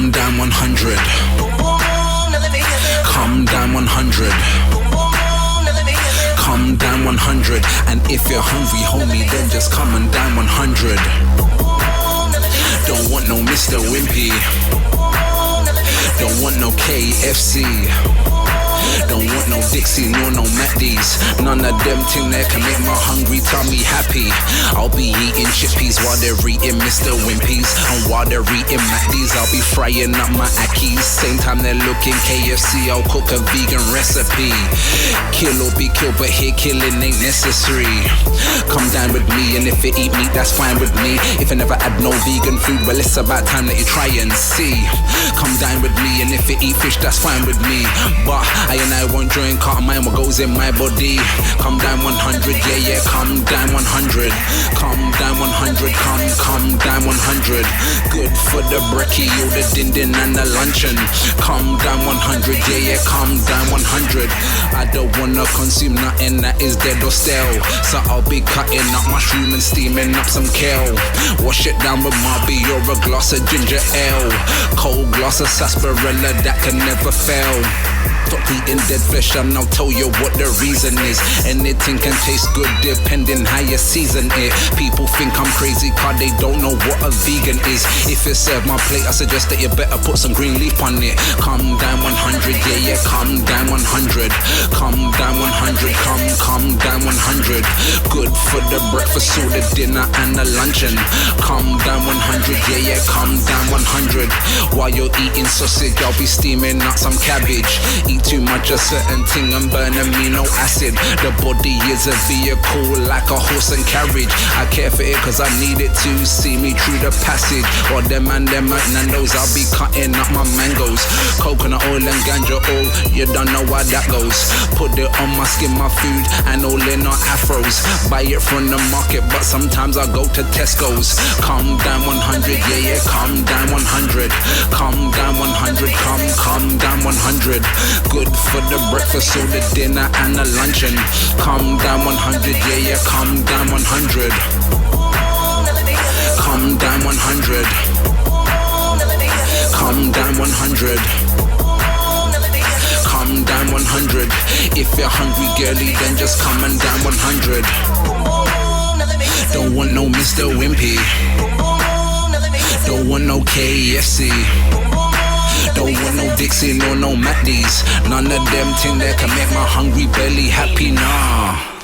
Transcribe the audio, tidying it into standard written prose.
Come down 100. Come down 100. Come down 100. And if you're hungry, homie, then just come on down 100. Don't want no Mr. Wimpy. Don't want no KFC. Don't want no Dixie, no Macdies. None of them thing that can make my hungry tummy happy. I'll be eating chippies while they're eating Mr. Wimpies. And while they're eating Macdies, I'll be frying up my Ackies. Same time they're looking KFC, I'll cook a vegan recipe. Kill or be killed, but here killing ain't necessary. Come down with me, and if you eat meat, that's fine with me. If you never had no vegan food, well, it's about time that you try and see. Come down with me, and if you eat fish, that's fine with me. But I won't join, can't mind what goes in my body. Come down 100, yeah, come down 100. Come down 100, come down 100. Good for the brekkie, all the din and the luncheon. Come down 100, yeah, come down 100. I don't wanna consume nothing that is dead or stale, so I'll be cutting up mushroom and steaming up some kale. Wash it down with Marby or a glass of ginger ale. Cold glass of sarsaparilla that can never fail. Stop eating dead flesh and I'll tell you what the reason is. Anything can taste good depending how you season it. People think I'm crazy cause they don't know what a vegan is. If you serve my plate, I suggest that you better put some green leaf on it. Come down 100, yeah, come down 100. Come down 100, come down 100. Good for the breakfast, or the dinner and the luncheon. Come down 100, yeah, come down 100. While you're eating sausage, I'll be steaming up some cabbage. Eat too much of certain thing and burn amino acid. The body is a vehicle like a horse and carriage. I care for it cause I need it to see me through the passage. Or them and them at Nando's, I'll be cutting up my mangoes. Coconut oil and ganja oil, you don't know how that goes. Put it on my skin, my food, and all in our afros. Buy it from the market, but sometimes I go to Tesco's. Come down 100, yeah, come down 100. Come down 100, come down 100. Good for the breakfast, or the dinner and the luncheon. Come down 100, yeah, come down 100. Come down 100. Come down 100. Come down 100. If you're hungry, girlie, then just come and down 100. Don't want no Mr. Wimpy. Don't want no KFC. Don't want no Dixie, no Macdies. None of them thing that can make my hungry belly happy, nah.